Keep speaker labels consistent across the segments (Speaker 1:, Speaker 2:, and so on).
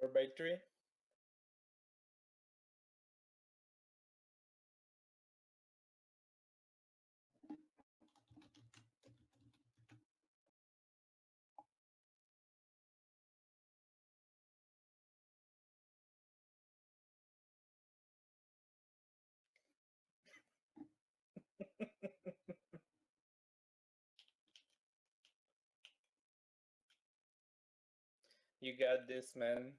Speaker 1: 4x3. You got this, man.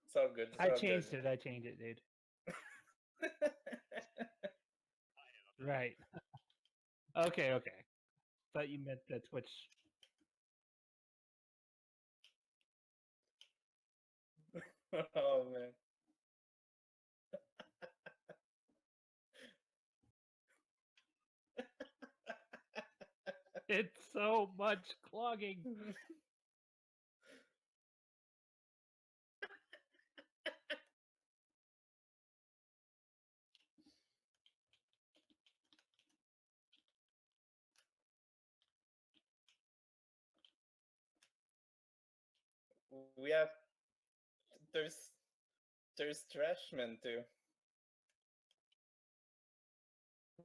Speaker 1: It's all good. It's
Speaker 2: I
Speaker 1: all
Speaker 2: changed
Speaker 1: good.
Speaker 2: it. I changed it, dude. Right. Okay. Okay. Thought you meant the Twitch.
Speaker 1: Oh man.
Speaker 2: It's so much clogging.
Speaker 1: We have there's Trashman too.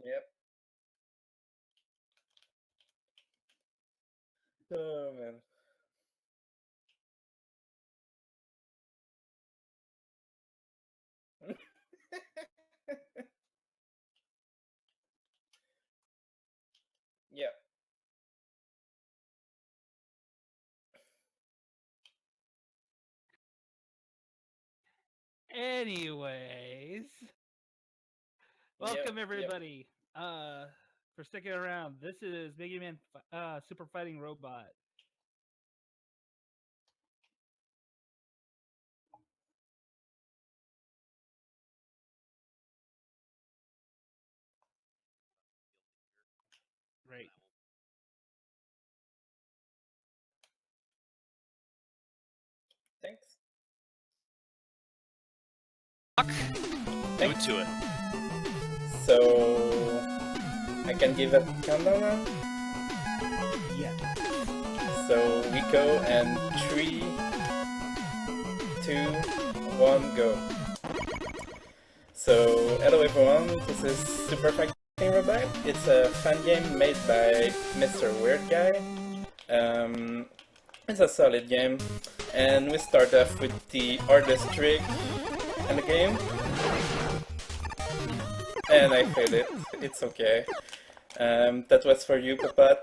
Speaker 1: Yep. Oh man. Yep.
Speaker 2: Anyways, welcome
Speaker 1: Yep.
Speaker 2: everybody. For sticking around. This is Mega Man Super Fighting Robot. Right.
Speaker 1: Thanks.
Speaker 3: Due to it.
Speaker 1: So I can give a countdown now.
Speaker 2: Yeah.
Speaker 1: So we go and 3, 2, 1, go. So hello everyone, this is Super Fighting Robot. It's a fun game made by Mr. Weird Guy. It's a solid game, and we start off with the hardest trick in the game. And I failed it. It's okay. That was for you, Papat.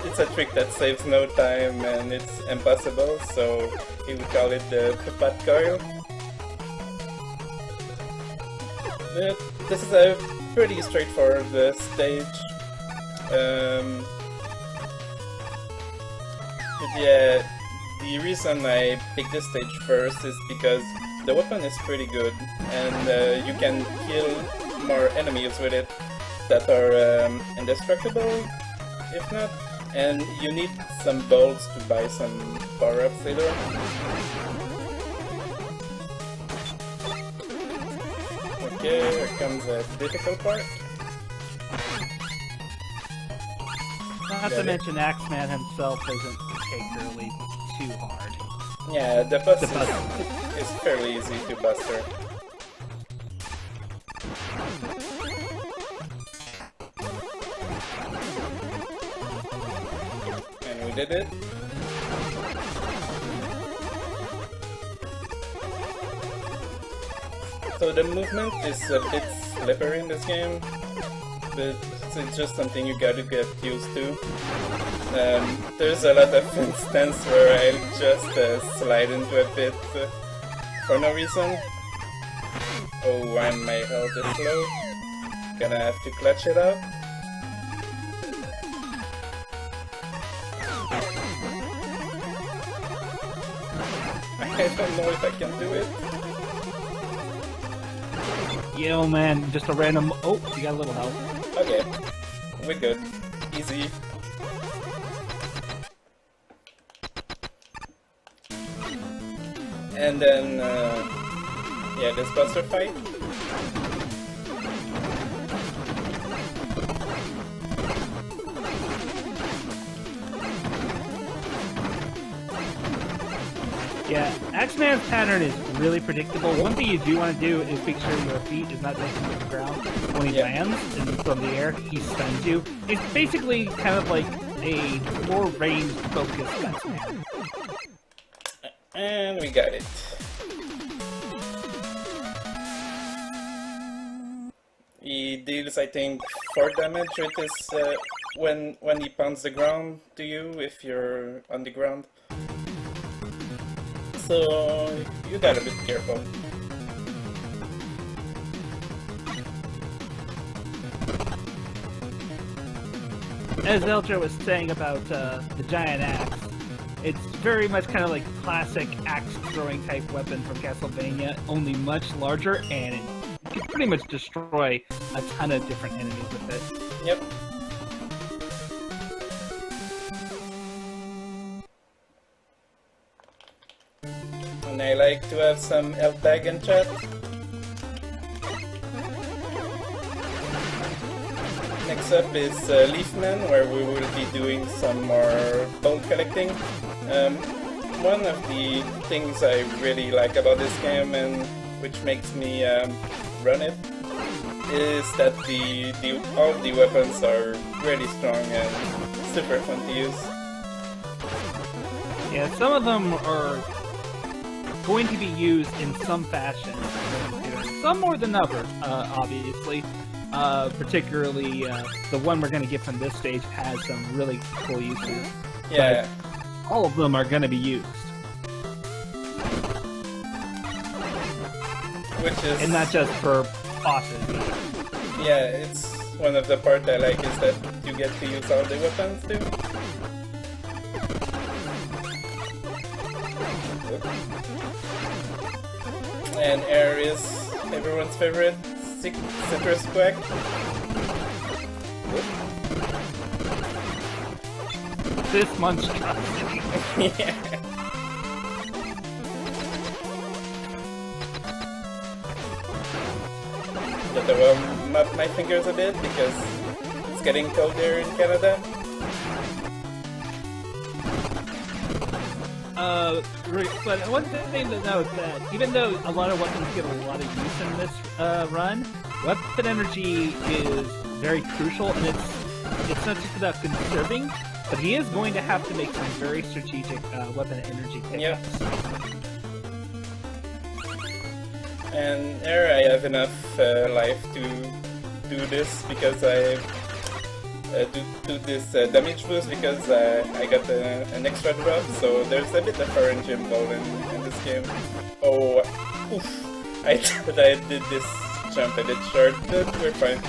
Speaker 1: It's a trick that saves no time and it's impossible, so we would call it the Papat coil. This is a pretty straightforward stage. But yeah, the reason I picked this stage first is because the weapon is pretty good and you can kill more enemies with it that are indestructible, if not, and you need some bolts to buy some power-ups later. Okay, here comes a difficult part.
Speaker 2: Not to mention Axeman himself isn't particularly too hard.
Speaker 1: Yeah, the boss is fairly easy to buster. And we did it. So the movement is a bit slippery in this game, but it's just something you gotta get used to. There's a lot of instances where I just slide into a pit for no reason. Oh, and my health is low. Gonna have to clutch it up. I don't know if I can do it.
Speaker 2: Yo, man, just a random. Oh, you got a little help.
Speaker 1: Okay, we're good. Easy. And then, yeah, this buster fight.
Speaker 2: Yeah, Axeman's pattern is really predictable. One thing you do want to do is make sure your feet is not touching the ground when he lands, and from the air, he stuns you. It's basically kind of like a more range-focused Axeman.
Speaker 1: And we got it. He deals, I think, 4 damage with his, when he pounds the ground to you, if you're on the ground. So you gotta be careful.
Speaker 2: As Eldra was saying about the giant axe, it's very much kind of like classic axe-throwing type weapon from Castlevania, only much larger, and it can pretty much destroy a ton of different enemies with it.
Speaker 1: Yep. And I like to have some elf tag in chat. Next up is Leafman, where we will be doing some more bone collecting. One of the things I really like about this game, and which makes me run it, is that all the weapons are really strong and super fun to use.
Speaker 2: Yeah, some of them are going to be used in some fashion. Some more than others, obviously. Particularly, the one we're going to get from this stage has some really cool uses.
Speaker 1: Yeah.
Speaker 2: But all of them are going to be used.
Speaker 1: Which is...
Speaker 2: And not just for bosses.
Speaker 1: Yeah, it's one of the parts I like is that you get to use all the weapons too. And air is everyone's favorite, citrus quack.
Speaker 2: This monstrosity.
Speaker 1: Yeah. Got to warm up my fingers a bit because it's getting colder in Canada.
Speaker 2: But one thing to note that even though a lot of weapons get a lot of use in this run, weapon energy is very crucial, and it's not just about conserving, but he is going to have to make some very strategic weapon energy pickups.
Speaker 1: Yep. And there I have enough life to do this because I do this damage boost because I got an extra drop, so there's a bit of RNG involved in this game. Oh, oof. I thought I did this jump a bit short, but we're fine.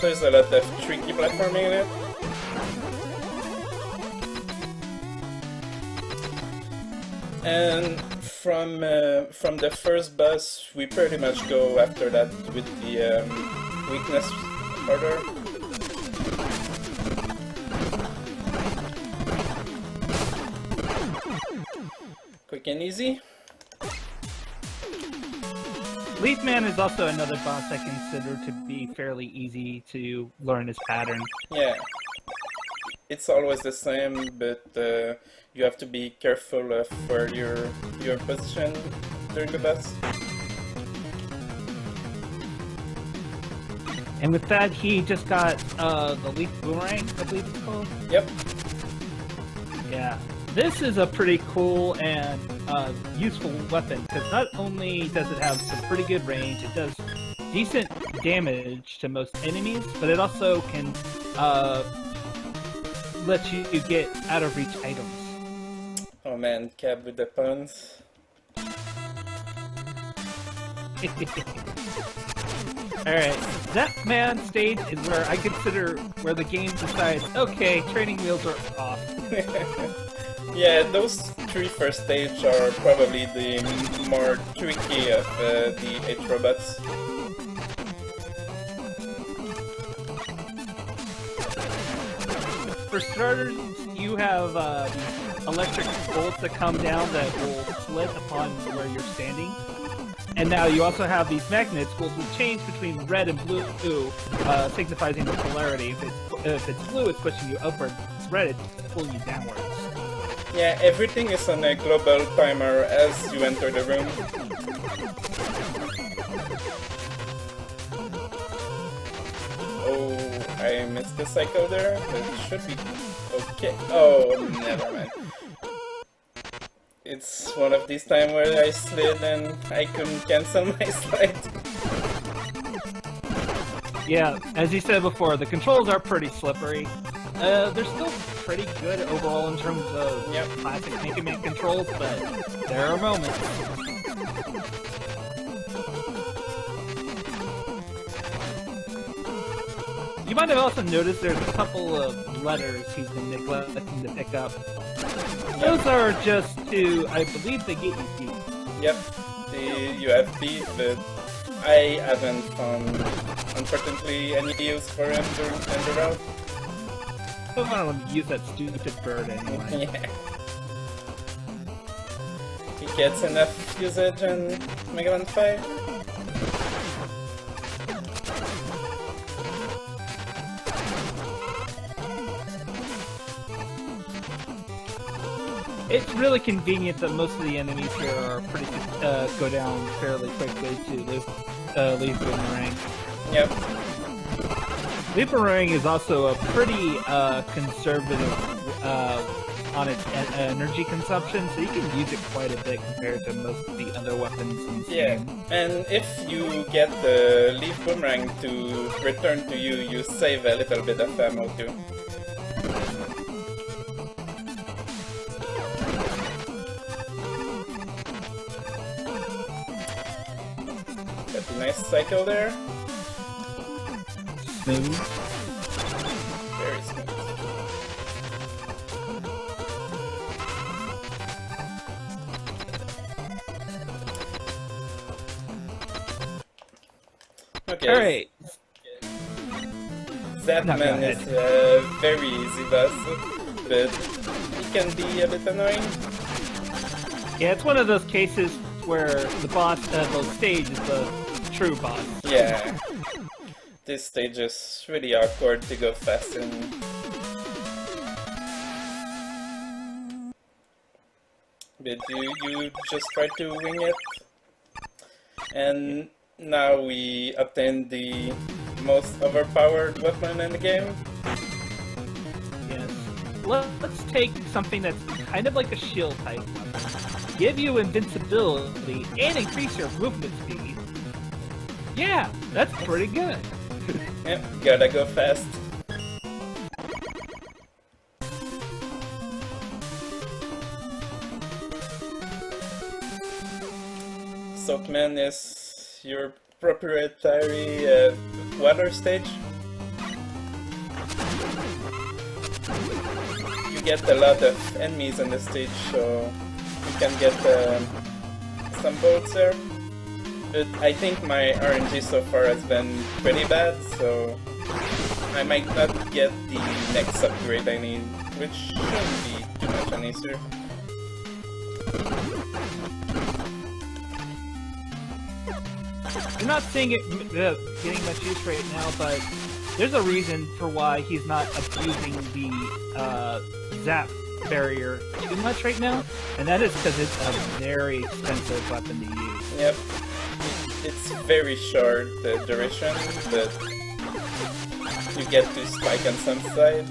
Speaker 1: There's a lot of tricky platforming in it. And from the first boss, we pretty much go after that with the weakness order. Quick and easy.
Speaker 2: Leafman is also another boss I consider to be fairly easy to learn his pattern.
Speaker 1: Yeah. It's always the same, but you have to be careful of where your position during the boss.
Speaker 2: And with that, he just got the Leaf Boomerang, I believe it's called.
Speaker 1: Yep.
Speaker 2: Yeah. This is a pretty cool and useful weapon, because not only does it have some pretty good range, it does decent damage to most enemies, but it also can let you get out of reach items.
Speaker 1: Oh man, Cab with the puns.
Speaker 2: Alright, that man stage is where I consider where the game decides, okay, training wheels are off.
Speaker 1: Yeah, those 3 first stages are probably the more tricky of the 8 robots.
Speaker 2: For starters, you have these electric bolts that come down that will split upon where you're standing. And now you also have these magnets which will change between red and blue, signifying the polarity. If it's blue, it's pushing you upward. If it's red, it's pulling you downwards.
Speaker 1: Yeah, everything is on a global timer as you enter the room. Oh, I missed the cycle there. It should be okay. Oh, never mind. It's one of these times where I slid and I couldn't cancel my slide.
Speaker 2: Yeah, as you said before, the controls are pretty slippery. They're still pretty good overall in terms of classic Mega Man controls, but there are moments. You might have also noticed there's a couple of letters he's been neglecting to pick up. Those are just to, I believe, they get you beat.
Speaker 1: Yep, you have beat, but I haven't found, unfortunately, any use for him during the route.
Speaker 2: I don't want to use that stupid bird anyway.
Speaker 1: Yeah. He gets enough usage on Mega Man 5.
Speaker 2: It's really convenient that most of the enemies here are pretty go down fairly quickly to Leaf Boomerang.
Speaker 1: Yep.
Speaker 2: Leaf Boomerang is also a pretty conservative on its energy consumption, so you can use it quite a bit compared to most of the other weapons in the game.
Speaker 1: And if you get the Leaf Boomerang to return to you, you save a little bit of ammo too. Nice cycle there.
Speaker 2: Smooth.
Speaker 1: Very smooth. Okay.
Speaker 2: Alright.
Speaker 1: Zapman is a very easy boss, but he can be a bit annoying.
Speaker 2: Yeah, it's one of those cases where the boss, the stage is the true boss.
Speaker 1: Yeah. This stage is really awkward to go fast in. But you just try to wing it. And now we obtain the most overpowered weapon in the game.
Speaker 2: Yes. Let's take something that's kind of like a shield type weapon. Give you invincibility and increase your movement speed. Yeah, that's pretty good.
Speaker 1: Yep, gotta go fast. Soapman is your proprietary water stage. You get a lot of enemies on the stage, so you can get some bolts there. But I think my RNG so far has been pretty bad, so I might not get the next upgrade I need, which shouldn't be too much an issue.
Speaker 2: You're not seeing it getting much use right now, but there's a reason for why he's not abusing the zap barrier too much right now, and that is because it's a very expensive weapon to use.
Speaker 1: Yep. It's very short duration, but you get to spike on some side.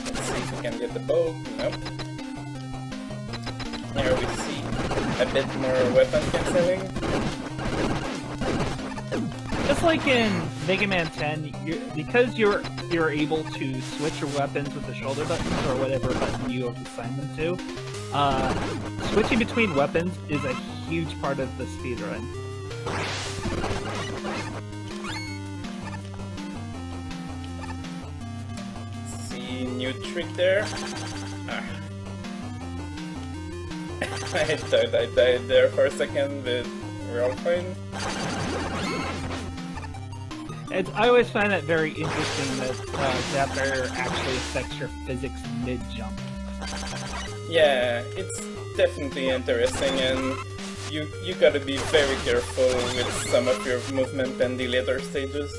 Speaker 1: Let's see if we can get the bolt. Nope. Here we see a bit more weapon cancelling.
Speaker 2: Just like in Mega Man 10, because you're able to switch your weapons with the shoulder buttons or whatever button you have assigned them to, switching between weapons is a huge part of the speedrun.
Speaker 1: See, new trick there. Ah. I thought I died there for a second, but we're all fine.
Speaker 2: I always find that very interesting that that barrier actually affects your physics mid-jump.
Speaker 1: Yeah, it's definitely interesting, and you gotta be very careful with some of your movement in the later stages.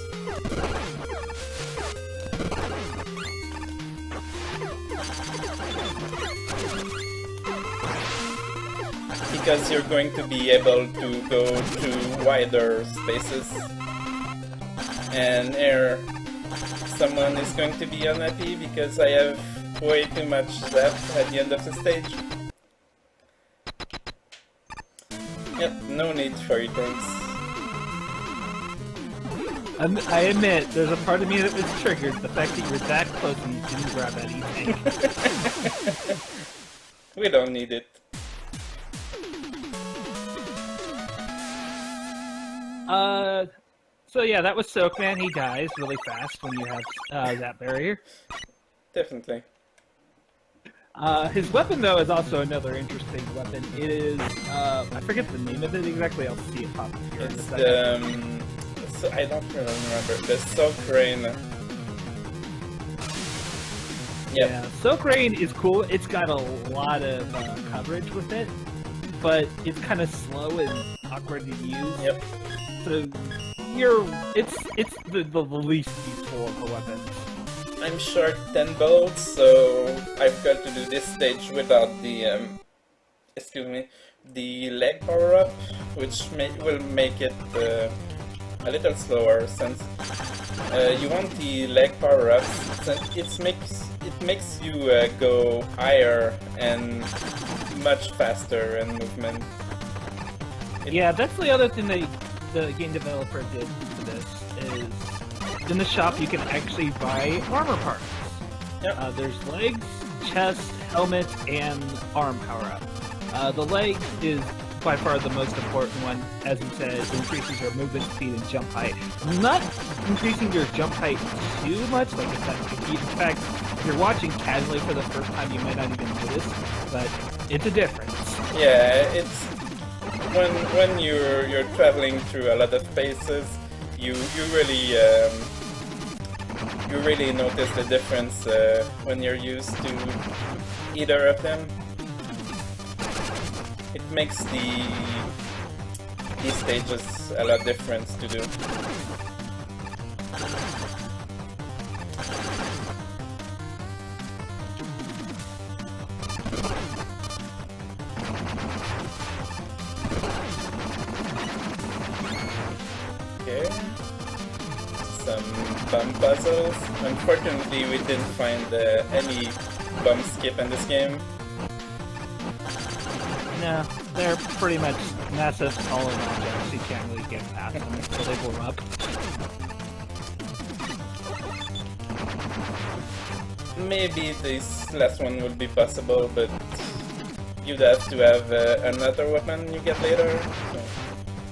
Speaker 1: Because you're going to be able to go to wider spaces. And here, someone is going to be unhappy because I have way too much left at the end of the stage. Yep, no need for it, thanks.
Speaker 2: I admit, there's a part of me that was triggered, the fact that you're that close and you didn't grab that E-tank.
Speaker 1: We don't need it.
Speaker 2: So yeah, that was Soakman. He dies really fast when you have that barrier.
Speaker 1: Definitely.
Speaker 2: His weapon, though, is also another interesting weapon. It is, I forget the name of it exactly. I'll see it pop up here in a
Speaker 1: It's
Speaker 2: second.
Speaker 1: so I don't really remember. The Soak Rain. Yep.
Speaker 2: Yeah, Soak Rain is cool. It's got a lot of coverage with it, but it's kind of slow and awkward to use.
Speaker 1: Yep.
Speaker 2: So it's the least useful of the weapons.
Speaker 1: I'm short 10 bolts, so I've got to do this stage without the the leg power up, which will make it a little slower since you want the leg power ups. Since it makes you go higher and much faster in movement.
Speaker 2: Yeah, that's the other thing that the game developer did for this is in the shop you can actually buy armor parts.
Speaker 1: Yep.
Speaker 2: There's legs, chest, helmet, and arm power-up. The leg is by far the most important one. As you said, it increases your movement speed and jump height. Not increasing your jump height too much, like in fact, if you're watching casually for the first time, you might not even notice, but it's a difference.
Speaker 1: Yeah, it's when you're traveling through a lot of spaces, you really notice the difference when you're used to either of them. It makes these stages a lot different to do. Okay. Some bum puzzles. Unfortunately, we didn't find any bum skip in this game.
Speaker 2: No, they're pretty much massive solid objects. You can't really get past them until they blow up.
Speaker 1: Maybe this last one will be possible, but you'd have to have another weapon you get later. So.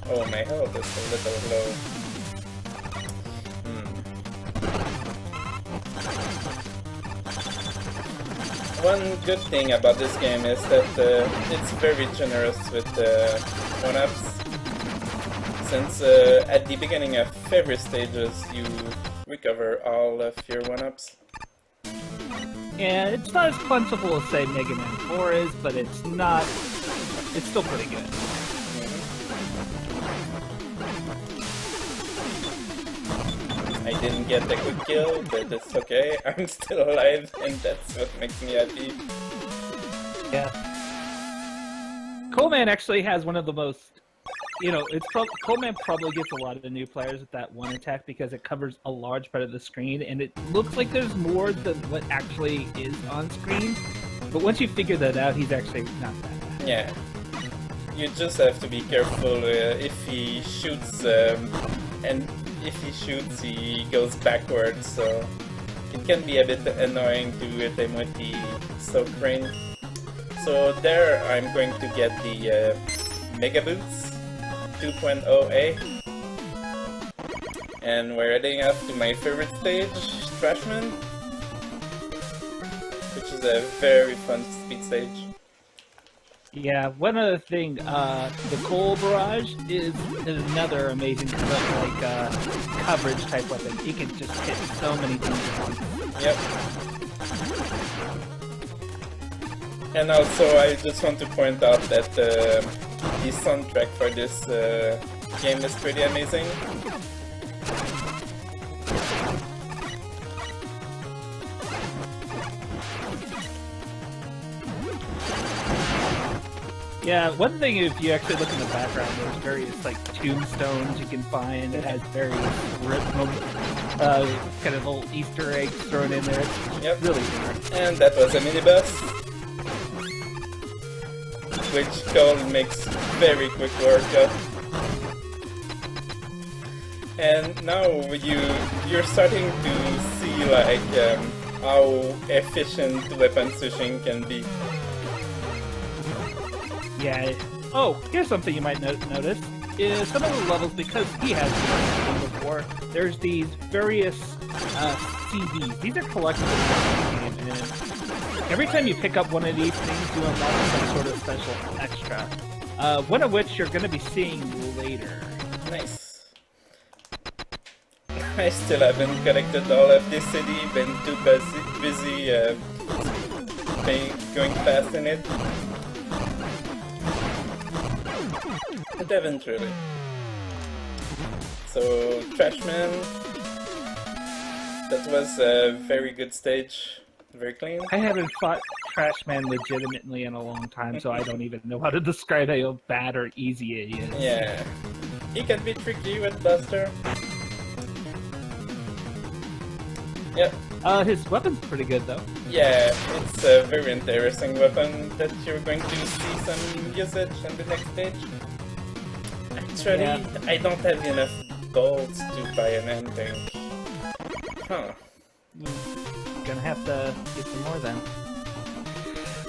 Speaker 1: Oh, my health is a little low. One good thing about this game is that it's very generous with one-ups. Since at the beginning of every stages you recover all of your one-ups.
Speaker 2: Yeah, it's not as plentiful as, say, Mega Man 4 is, but it's not... It's still pretty good.
Speaker 1: I didn't get the quick kill, but it's okay. I'm still alive, and that's what makes me happy.
Speaker 2: Yeah. Coleman actually has one of the most... You know, Coleman probably gets a lot of the new players with that one attack because it covers a large part of the screen, and it looks like there's more than what actually is on screen. But once you figure that out, he's actually not that bad.
Speaker 1: Yeah. You just have to be careful if he shoots, and if he shoots, he goes backwards, so it can be a bit annoying to hit him with the soak rain. So there, I'm going to get the Mega Boots 2.0A, and we're heading up to my favorite stage, Trashman, which is a very fun speed stage.
Speaker 2: Yeah, one other thing, the coal barrage is another amazing kind of like coverage type weapon. It can just hit so many things at once.
Speaker 1: Yep. And also, I just want to point out that the soundtrack for this game is pretty amazing.
Speaker 2: Yeah, one thing, if you actually look in the background, there's various like tombstones you can find. It has various kind of little Easter eggs thrown in there. It's really weird.
Speaker 1: And that was a minibus, which Cole makes very quick work of. And now you're starting to see like how efficient weapon switching can be.
Speaker 2: Yeah. Oh, here's something you might notice. Is some of the levels, because he has seen before, there's these various CDs. These are collectibles in the game, and every time you pick up one of these things, you unlock some sort of special extra. One of which you're going to be seeing later.
Speaker 1: Nice. I still haven't collected all of this city, been too busy going fast in it. But haven't really. So, Trashman, that was a very good stage, very clean.
Speaker 2: I haven't fought Trashman legitimately in a long time, so I don't even know how to describe how bad or easy he is.
Speaker 1: Yeah, he can be tricky with Buster. Yep.
Speaker 2: His weapon's pretty good though.
Speaker 1: Yeah, it's a very interesting weapon that you're going to see some usage on the next stage. Actually,
Speaker 2: Yeah.
Speaker 1: I don't have enough gold to buy an ending. Huh.
Speaker 2: Gonna have to get some more then.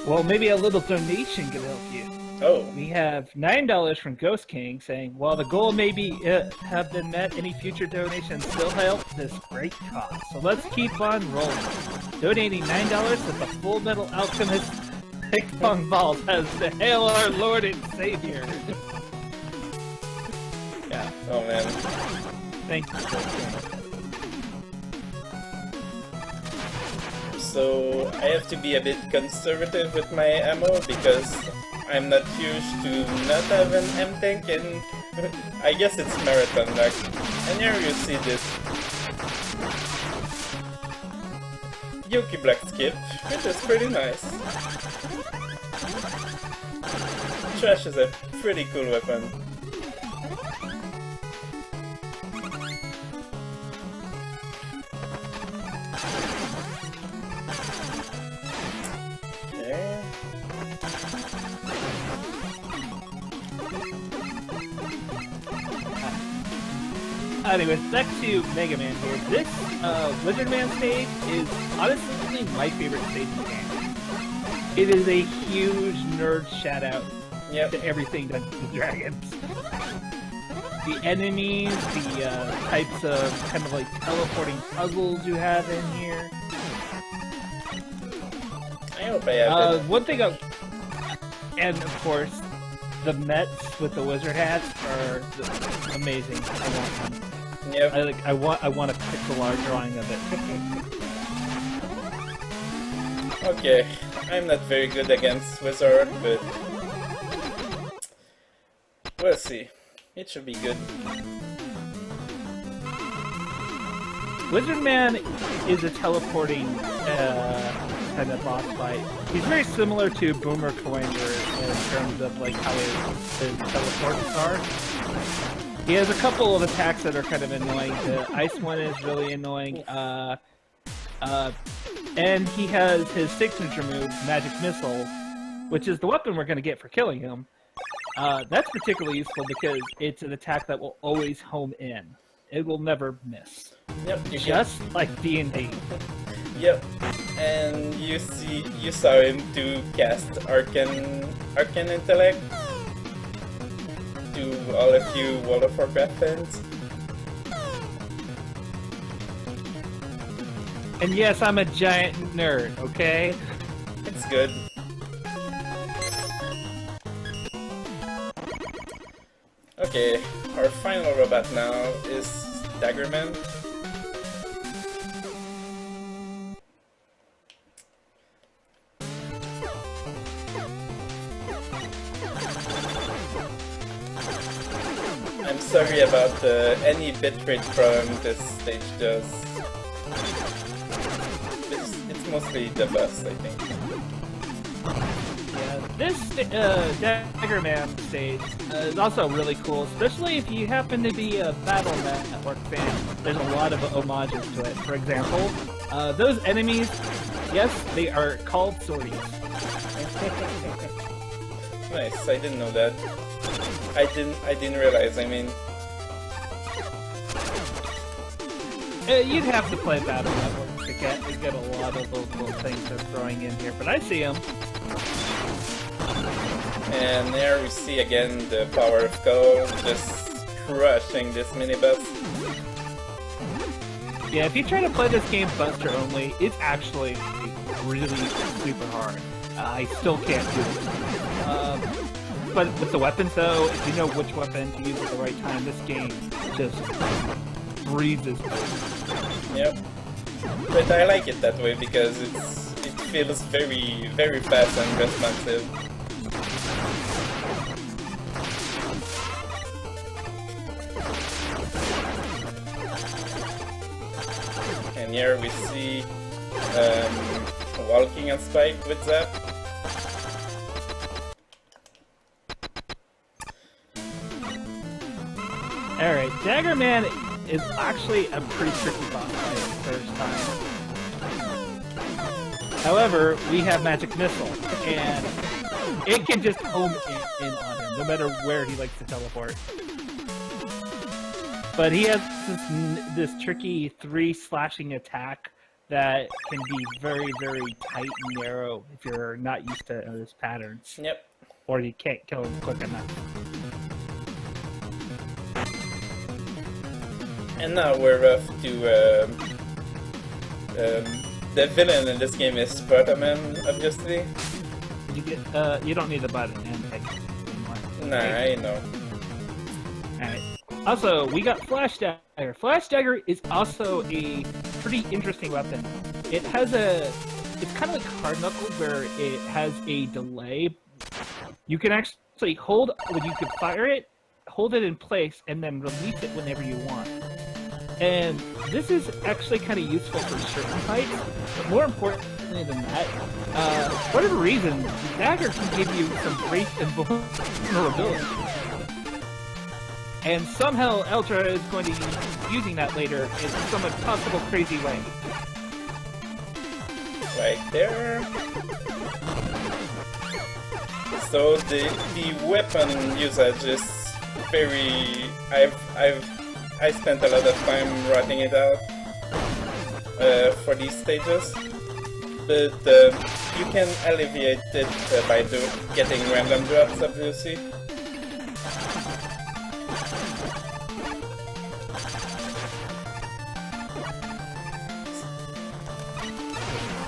Speaker 2: Well, maybe a little donation can help you.
Speaker 1: Oh.
Speaker 2: We have $9 from Ghost King saying, while the goal may be have been met, any future donations still help this great cause. So let's keep on rolling. Donating $9 to the Full Metal Alchemist Ping Pong Balls as the Hail our Lord and Savior. Yeah.
Speaker 1: Oh man.
Speaker 2: Thank you, Ghost King.
Speaker 1: So I have to be a bit conservative with my ammo because I'm not used to not have an M-Tank and I guess it's marathon luck. And here you see this Yuki Black Skip, which is pretty nice. Trash is a pretty cool weapon. Okay.
Speaker 2: Anyways, back to Mega Man here. This Wizard Man stage is honestly my favorite stage in the game. It is a huge nerd shout out to everything Dungeons and Dragons. The enemies, the types of kind of like teleporting puzzles you have in here.
Speaker 1: I hope I have it.
Speaker 2: One thing, and of course, the Mets with the wizard hats are amazing. I want them.
Speaker 1: Yep.
Speaker 2: I want a pixel art drawing of it.
Speaker 1: Okay, I'm not very good against Wizard, but we'll see. It should be good.
Speaker 2: Wizard Man is a teleporting kind of boss fight. He's very similar to Boomer Coanger in terms of like how his teleports are. He has a couple of attacks that are kind of annoying. The ice one is really annoying. And he has his signature move, Magic Missile, which is the weapon we're going to get for killing him. That's particularly useful because it's an attack that will always home in. It will never miss.
Speaker 1: Yep,
Speaker 2: Just like D&D.
Speaker 1: Yep, and you saw him to cast Arcane Intellect to all of you World of Warcraft fans.
Speaker 2: And yes, I'm a giant nerd, okay?
Speaker 1: It's good. Okay, our final robot now is Daggerman. I'm sorry about any bitrate problem this stage does. It's mostly the bus, I think.
Speaker 2: Yeah, this Daggerman stage is also really cool, especially if you happen to be a Battle Network fan. There's a lot of homages to it. For example, those enemies, yes, they are called sorties.
Speaker 1: Nice, I didn't know that. I didn't realize, I mean...
Speaker 2: You'd have to play Battle Network to get a lot of those little things they're throwing in here, but I see them.
Speaker 1: And there we see again the power of Cole just crushing this minibus.
Speaker 2: Yeah, if you try to play this game Buster only, it's actually really super hard. I still can't do it. But with the weapons though, if you know which weapon to use at the right time, this game just breezes.
Speaker 1: Yep. But I like it that way because it feels very, very fast and responsive. And here we see walking on Spike with Zap.
Speaker 2: Alright, Daggerman is actually a pretty tricky boss fight first time. However, we have Magic Missile, and it can just home in on him, no matter where he likes to teleport. But he has this tricky 3 slashing attack that can be very, very tight and narrow if you're not used to his patterns.
Speaker 1: Yep.
Speaker 2: Or you can't kill him quick enough.
Speaker 1: And now we're off to the villain in this game is Protoman, obviously.
Speaker 2: You get you don't need the button and take anymore.
Speaker 1: Nah, I know.
Speaker 2: Alright. Also, we got Flash Dagger. Flash Dagger is also a pretty interesting weapon. It has it's kind of like Hard Knuckles where it has a delay. You can actually hold, when you can fire it, hold it in place, and then release it whenever you want. And this is actually kind of useful for certain fights, but more importantly than that, for whatever reason, the dagger can give you some great and vulnerability. And somehow Eldra is going to be using that later in some impossible crazy way.
Speaker 1: Right there. So the weapon usage is very... I spent a lot of time writing it out for these stages, but you can alleviate it by getting random drops, obviously.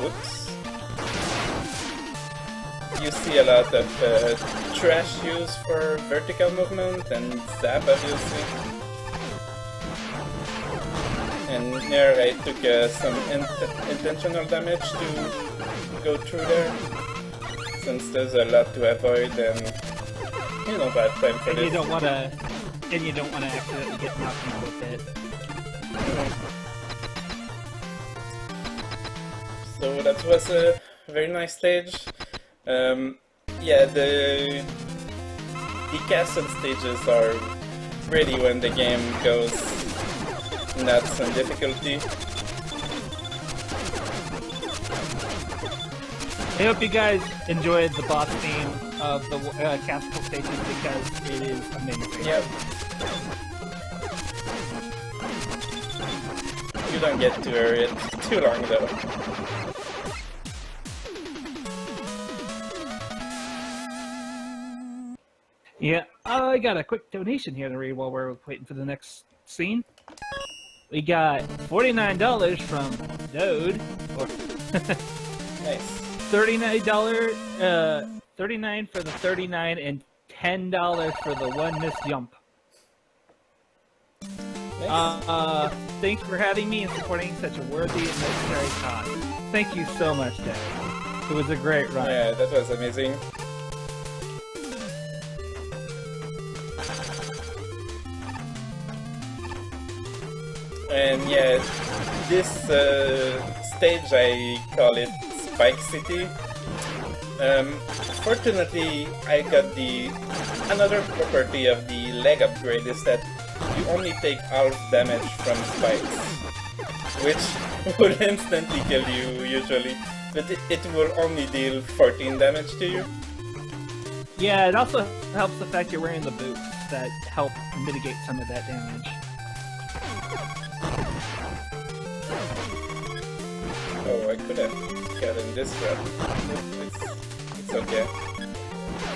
Speaker 1: Oops. You see a lot of trash use for vertical movement and zap, obviously. And here I took some intentional damage to go through there, since there's a lot to avoid and you know, bad time for this.
Speaker 2: You don't want to accidentally get knocked into a pit.
Speaker 1: So that was a very nice stage. Yeah, the castle stages are ready when the game goes nuts on difficulty.
Speaker 2: I hope you guys enjoyed the boss theme of the castle stages because it is amazing.
Speaker 1: Yep. You don't get to hear it too long though.
Speaker 2: Yeah, I got a quick donation here to read while we're waiting for the next scene. We got $49 from Node, or
Speaker 1: Nice.
Speaker 2: $39 for the 39, and $10 for the one missed jump.
Speaker 1: Nice.
Speaker 2: Thanks for having me and supporting such a worthy and necessary cause. Thank you so much, Dave. It was a great run.
Speaker 1: Yeah, that was amazing. And yeah, this stage I call it Spike City. Fortunately, I got another property of the leg upgrade is that you only take half damage from spikes, which will instantly kill you usually, but it will only deal 14 damage to you.
Speaker 2: Yeah, it also helps the fact you're wearing the boots that help mitigate some of that damage.
Speaker 1: Oh, I could have gotten this route. It's okay.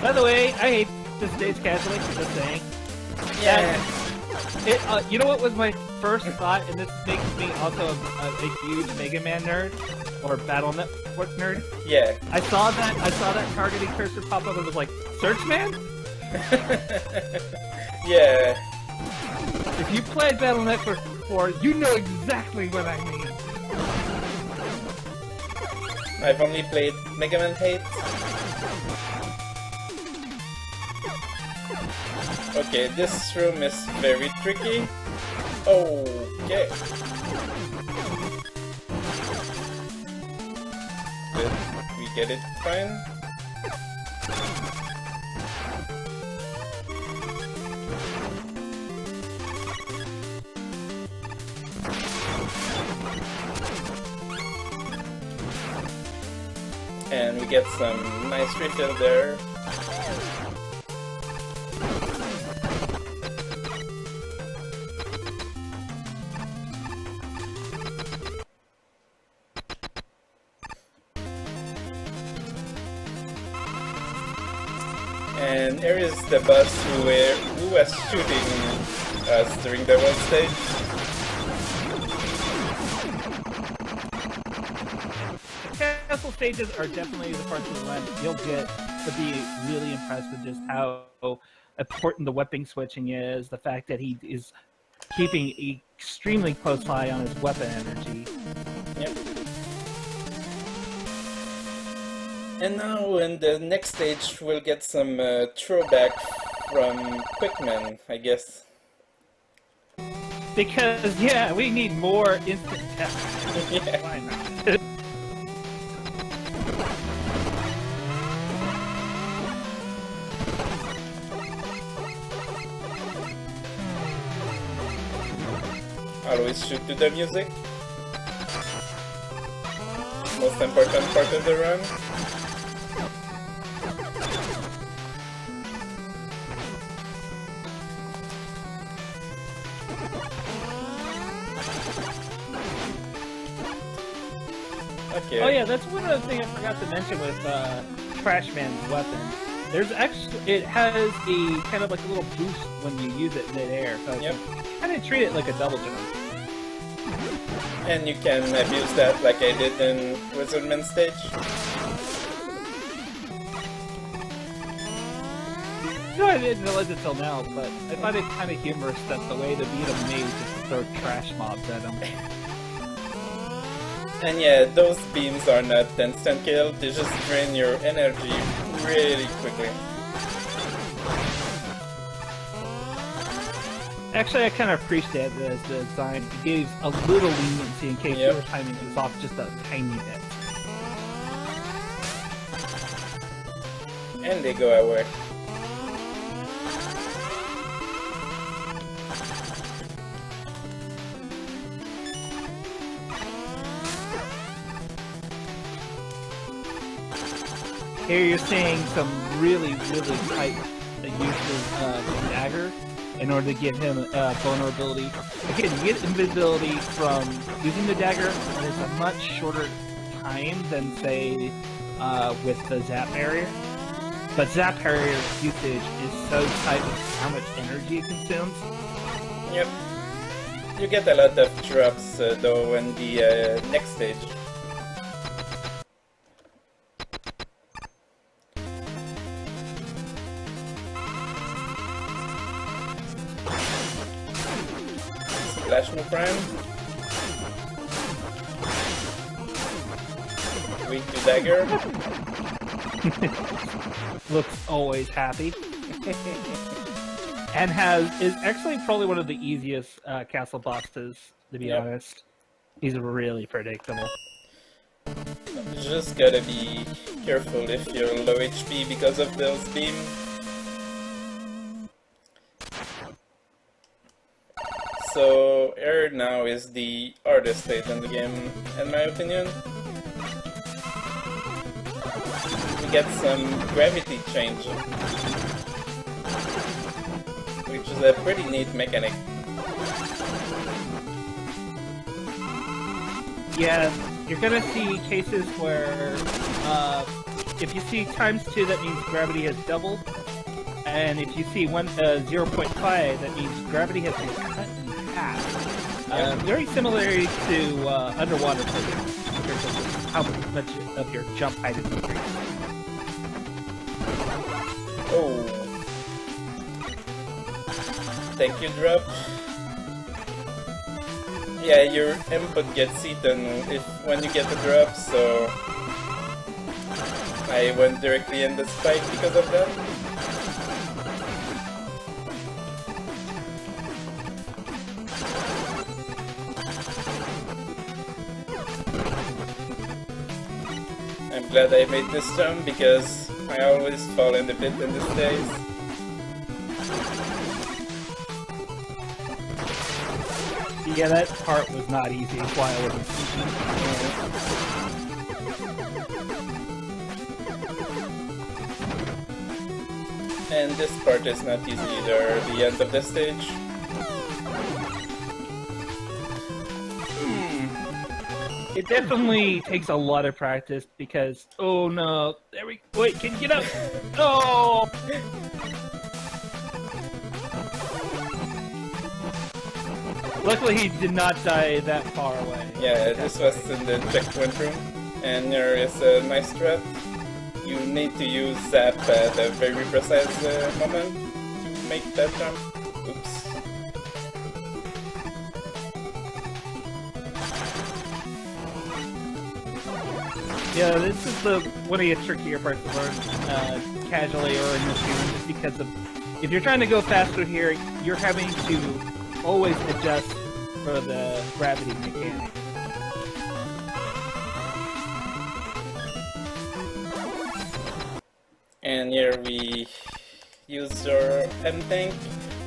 Speaker 2: By the way, I hate this stage casually, just saying.
Speaker 1: Yeah.
Speaker 2: You know what was my first thought, and this makes me also a huge Mega Man nerd, or Battle Network nerd?
Speaker 1: Yeah.
Speaker 2: I saw that targeting cursor pop up and was like, Search Man?
Speaker 1: Yeah.
Speaker 2: If you played Battle Network before, you know exactly what I mean.
Speaker 1: I've only played Mega Man 8. Okay, this room is very tricky. Okay. But we get it fine. And we get some nice refill there. And here is the boss who was shooting us during the world stage.
Speaker 2: Castle stages are definitely the parts of the run you'll get to be really impressed with just how important the weapon switching is, the fact that he is keeping an extremely close eye on his weapon energy.
Speaker 1: Yep. And now in the next stage we'll get some throwback from Quickman, I guess.
Speaker 2: Because, yeah, we need more instant tests.
Speaker 1: Yeah.
Speaker 2: Why not?
Speaker 1: Always shoot to the music. Most important part of the run. Okay.
Speaker 2: Oh yeah, that's one other thing I forgot to mention with Trashman's weapon. There's actually, it has a kind of like a little boost when you use it mid-air, so
Speaker 1: Yep.
Speaker 2: kind of treat it like a double jump.
Speaker 1: And you can abuse that like I did in Wizardman stage.
Speaker 2: No, I didn't realize it till now, but I find it kind of humorous that the way to beat a mage is to throw trash mobs at him.
Speaker 1: And yeah, those beams are not instant kill, they just drain your energy really quickly.
Speaker 2: Actually, I kind of appreciate the design. It gives a little leniency in case your timing is off just a tiny bit.
Speaker 1: And they go away.
Speaker 2: Here you're seeing some really, really tight uses of the dagger in order to give him vulnerability. Again, you get invisibility from using the dagger, and it's a much shorter time than, say, with the zap barrier. But zap barrier usage is so tight with how much energy it consumes.
Speaker 1: Yep. You get a lot of drops though in the next stage. flash move prime. Weak to dagger.
Speaker 2: Looks always happy. And is actually probably one of the easiest castle bosses, to be honest. He's really predictable.
Speaker 1: You just gotta be careful if you're low HP because of those beams. So air now is the hardest stage in the game, in my opinion. We get some gravity change, which is a pretty neat mechanic.
Speaker 2: Yeah, you're gonna see cases where if you see ×2, that means gravity has doubled, and if you see 0.5, that means gravity has been cut in half. Very similar to underwater physics in terms of how much of your jump height is increased.
Speaker 1: Oh, thank you, drop. Yeah, your input gets eaten when you get the drop, so I went directly in the spike because of that. I'm glad I made this jump because I always fall in the pit in this days.
Speaker 2: Yeah, that part was not easy. That's why I wasn't thinking.
Speaker 1: And this part is not easy either, the end of the stage.
Speaker 2: It definitely takes a lot of practice because, oh no, there we go. Wait, can you get up? Oh! Luckily he did not die that far away.
Speaker 1: Yeah, this was in the checkpoint room, and there is a nice strat. You need to use Zap at a very precise moment to make that jump. Oops.
Speaker 2: Yeah, this is one of the trickier parts to learn casually or in this game, just because of if you're trying to go faster here, you're having to always adjust for the gravity mechanic.
Speaker 1: And here we use our M-Tank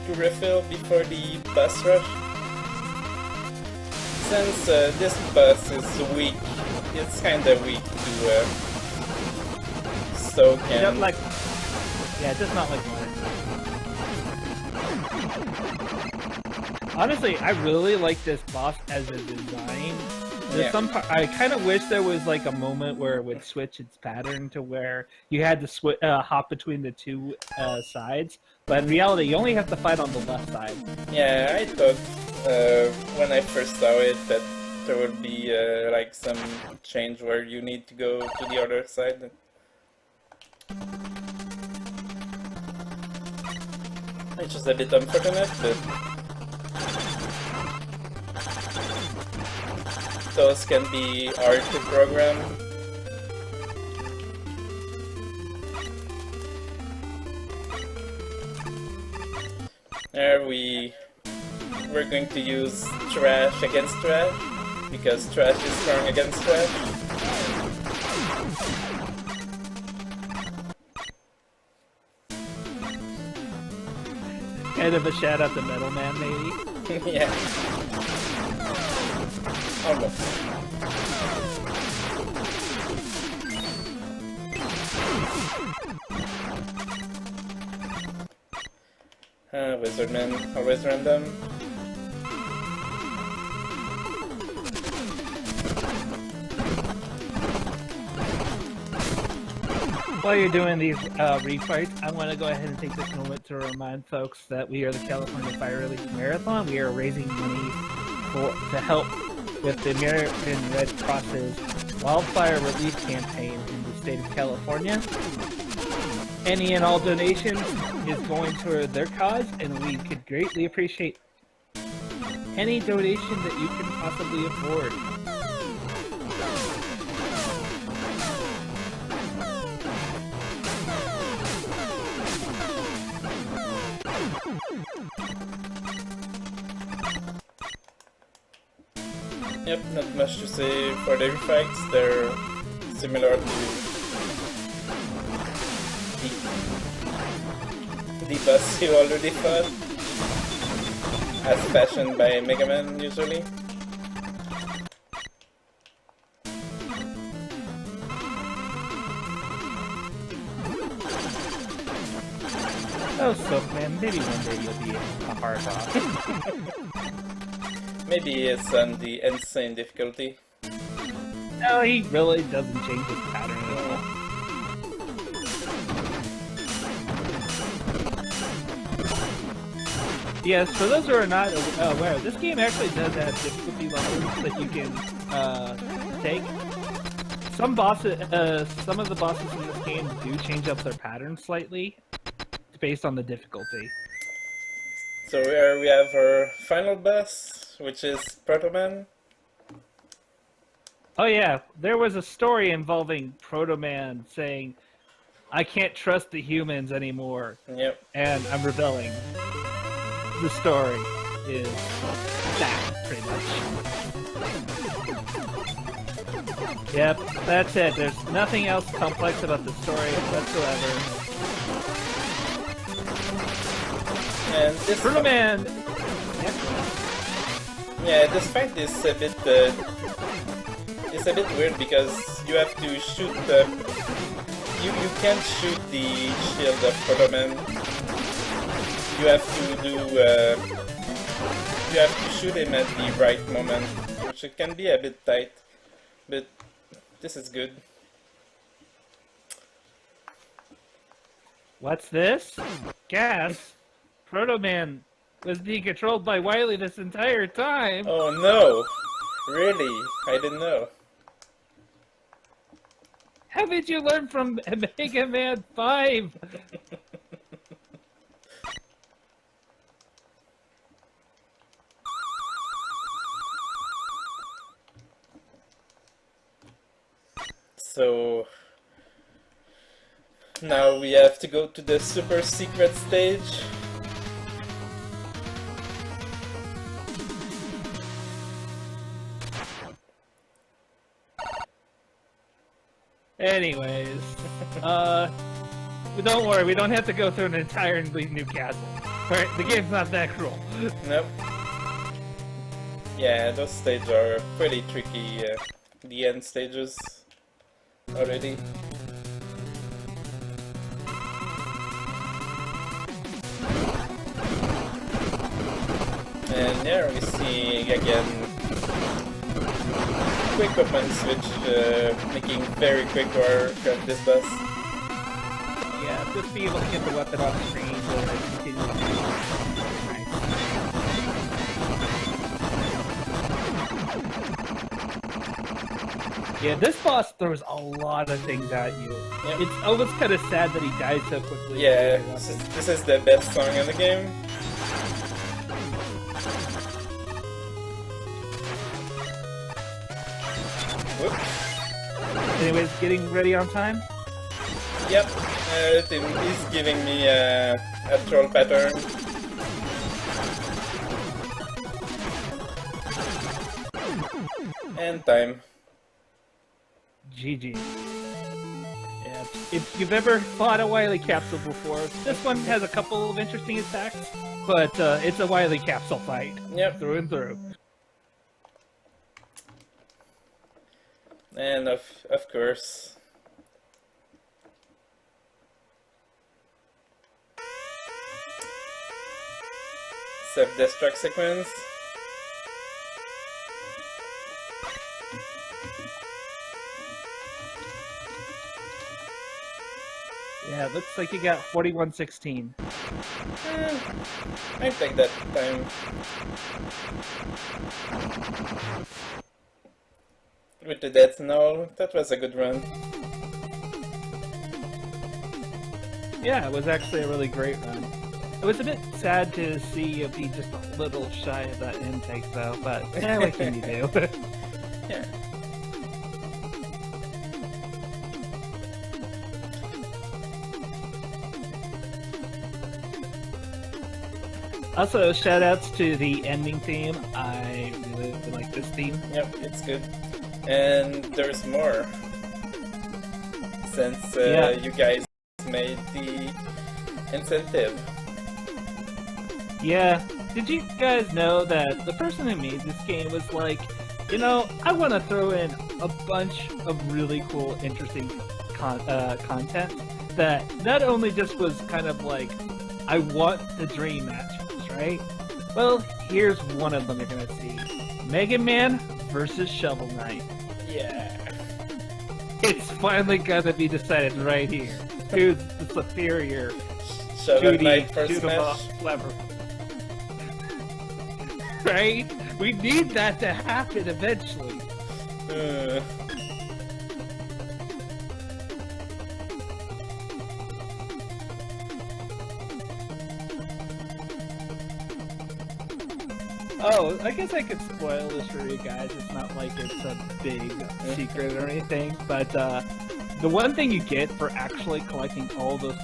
Speaker 1: to refill before the bus rush. Since this bus is weak, it's kinda weak to soak
Speaker 2: It
Speaker 1: and...
Speaker 2: yeah, it does not like mine. Honestly, I really like this boss as a design. There's I kind of wish there was like a moment where it would switch its pattern to where you had to hop between the two sides. But in reality, you only have to fight on the left side.
Speaker 1: Yeah, I thought when I first saw it that there would be like some change where you need to go to the other side. It's just a bit unfortunate, but those can be hard to program. There we're going to use trash against trash, because trash is strong against trash.
Speaker 2: Kind of a shout out to Metal Man, maybe?
Speaker 1: Yeah. Almost. Wizardman, always random.
Speaker 2: While you're doing these refights, I want to go ahead and take this moment to remind folks that we are the California Fire Relief Marathon. We are raising money to help with the American Red Cross's wildfire relief campaign in the state of California. Any and all donations is going toward their cause, and we could greatly appreciate any donation that you can possibly afford.
Speaker 1: Yep, not much to say for the fights. They're similar to the boss you already fought, as fashioned by Mega Man usually.
Speaker 2: Oh, Soapman, maybe one day you'll be a hard boss.
Speaker 1: Maybe it's on the insane difficulty.
Speaker 2: No, he really doesn't change his pattern at all. Yes, for those who are not aware, this game actually does have difficulty levels that you can take. Some of the bosses in this game do change up their pattern slightly, based on the difficulty.
Speaker 1: So here we have our final boss, which is Proto Man.
Speaker 2: Oh yeah, there was a story involving Proto Man saying, "I can't trust the humans anymore,
Speaker 1: Yep.
Speaker 2: and I'm rebelling." The story is that, pretty much. Yep, that's it. There's nothing else complex about the story whatsoever.
Speaker 1: And this
Speaker 2: Proto Man.
Speaker 1: Yeah, this fight is a bit weird because you have to shoot the you can't shoot the shield of Proto Man. You have to shoot him at the right moment, which it can be a bit tight, but this is good.
Speaker 2: What's this? Gas? Proto Man was being controlled by Wily this entire time.
Speaker 1: Oh no! Really? I didn't know.
Speaker 2: Haven't you learned from Mega Man 5?
Speaker 1: So now we have to go to the super secret stage.
Speaker 2: Anyways, don't worry, we don't have to go through an entirely new castle. Alright, the game's not that cruel.
Speaker 1: Nope. Yeah, those stages are pretty tricky, the end stages already. And there we see again quick weapon switch, making very quick work of this boss.
Speaker 2: Yeah, just be able to get the weapon off screen will continue to be nice. Yeah, this boss throws a lot of things at you.
Speaker 1: Yep.
Speaker 2: It's almost kind of sad that he dies so quickly.
Speaker 1: Yeah, this is the best song in the game. Whoops.
Speaker 2: Anyways, getting ready on time?
Speaker 1: Yep, he's giving me a troll pattern. And time.
Speaker 2: GG. Yeah, if you've ever fought a Wily capsule before, this one has a couple of interesting attacks, but it's a Wily capsule fight.
Speaker 1: Yep.
Speaker 2: Through and through.
Speaker 1: And of course, self-destruct sequence.
Speaker 2: Yeah, it looks like you got 4116.
Speaker 1: I take that time. With the death null, that was a good run.
Speaker 2: Yeah, it was actually a really great run. It was a bit sad to see you be just a little shy of that intake, though. But what can you do?
Speaker 1: Yeah.
Speaker 2: Also, shoutouts to the ending theme. I really like this theme.
Speaker 1: Yep, it's good. And there's more. Since you guys made the incentive.
Speaker 2: Yeah. Did you guys know that the person who made this game was like, you know, I want to throw in a bunch of really cool, interesting content that not only just was kind of like, I want the dream matches, right? Well, here's one of them you're gonna see. Mega Man versus Shovel Knight.
Speaker 1: Yeah.
Speaker 2: It's finally gonna be decided right here. Who's the superior
Speaker 1: Shovel
Speaker 2: 2D
Speaker 1: Knight for
Speaker 2: shoot-em-up
Speaker 1: Smash.
Speaker 2: lever? Right? We need that to happen eventually. Oh, I guess I could spoil this for you guys. It's not like it's a big secret or anything, but the one thing you get for actually collecting all those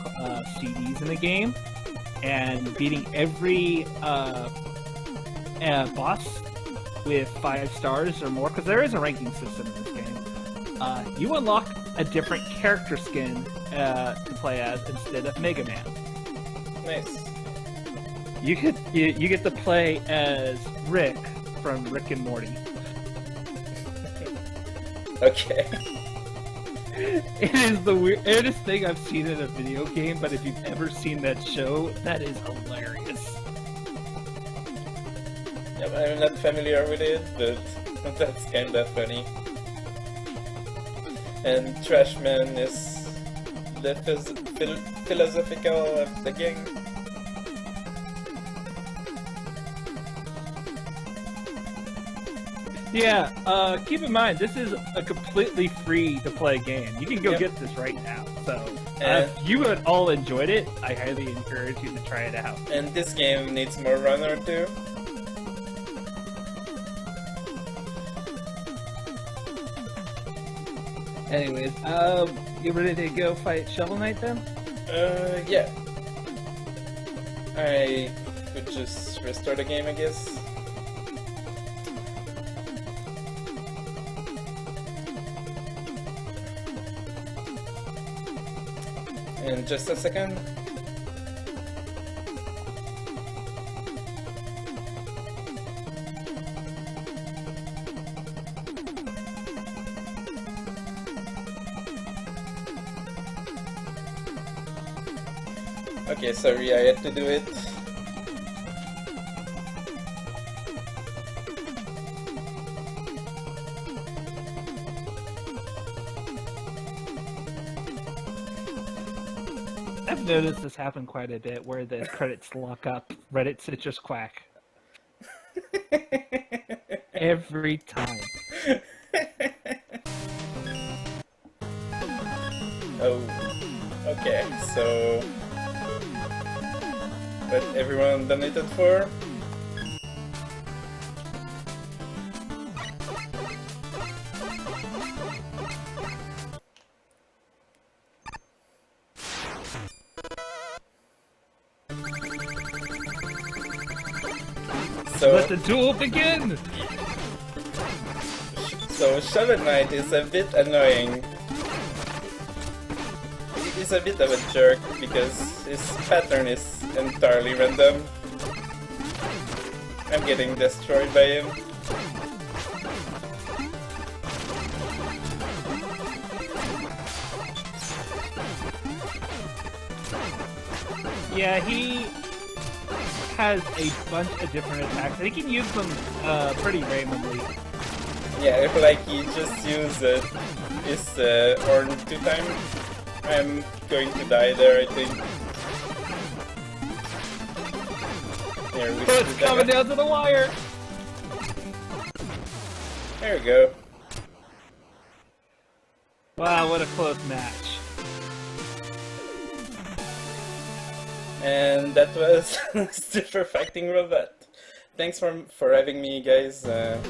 Speaker 2: CDs in the game and beating every boss with 5 stars or more, because there is a ranking system in this game, you unlock a different character skin to play as instead of Mega Man.
Speaker 1: Nice.
Speaker 2: You get to play as Rick from Rick and Morty.
Speaker 1: Okay.
Speaker 2: It is the weirdest thing I've seen in a video game, but if you've ever seen that show, that is hilarious.
Speaker 1: Yeah, I'm not familiar with it, but that's kinda funny. And Trashman is the philosophical of the game.
Speaker 2: Yeah, keep in mind, this is a completely free-to-play game. You can go get this right now. So, if you had all enjoyed it, I highly encourage you to try it out.
Speaker 1: And this game needs more runner too.
Speaker 2: Anyways, you ready to go fight Shovel Knight then?
Speaker 1: Yeah. I could just restart the game, I guess. In just a second. Okay, sorry, I had to do it.
Speaker 2: I've noticed this happen quite a bit, where the credits lock up. Reddit Citrus Quack. Every time.
Speaker 1: Oh, okay, so... What everyone donated for? So,
Speaker 2: let the duel begin!
Speaker 1: So Shovel Knight is a bit annoying. He's a bit of a jerk because his pattern is entirely random. I'm getting destroyed by him.
Speaker 2: Yeah, he has a bunch of different attacks, and he can use them pretty randomly.
Speaker 1: Yeah, if like he just used his horn 2 times, I'm going to die there, I think. Here, we
Speaker 2: It's coming down to the wire!
Speaker 1: There we go.
Speaker 2: Wow, what a close match.
Speaker 1: And that was Super Fighting Robot. Thanks for having me, guys. It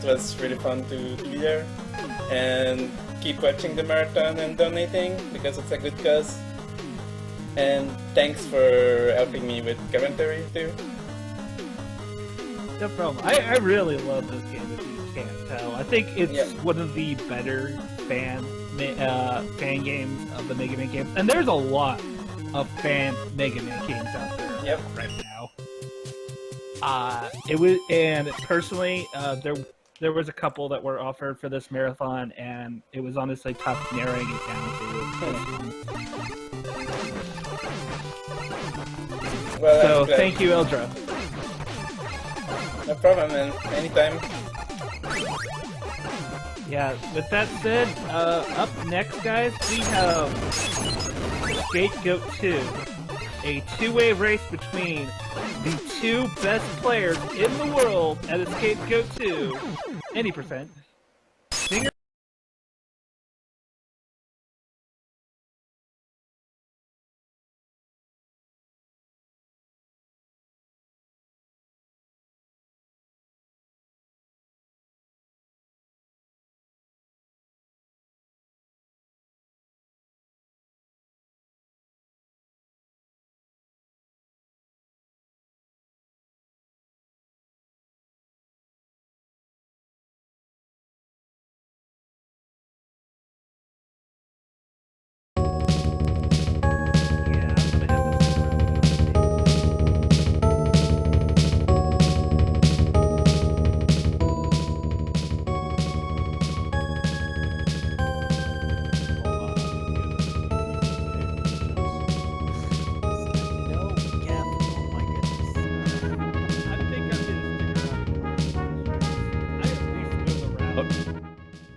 Speaker 1: was really fun to be there. And keep watching the marathon and donating because it's a good cause. And thanks for helping me with commentary too.
Speaker 2: No problem. I really love this game, if you can't tell. I think it's one of the better fan games of the Mega Man games. And there's a lot of fan Mega Man games out there right now. It was, and personally, there was a couple that were offered for this marathon, and it was honestly tough narrowing it down to.
Speaker 1: Well,
Speaker 2: so thank you, Eldra.
Speaker 1: No problem, man. Anytime.
Speaker 2: Yeah, with that said, up next, guys, we have Scapegoat 2. A two-way race between the two best players in the world at Scapegoat 2. Any percent. Singer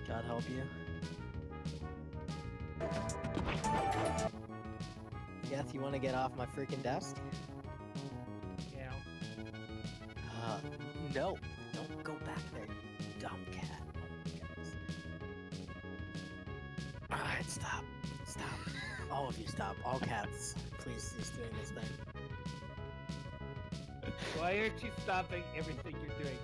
Speaker 3: God help you. Geth, you want to get off my freaking desk?
Speaker 2: Yeah.
Speaker 3: No. Don't go back there, you dumb cat. Alright, stop. Stop. All of you stop. All cats. Please cease doing this thing.
Speaker 2: Why aren't you stopping everything you're doing?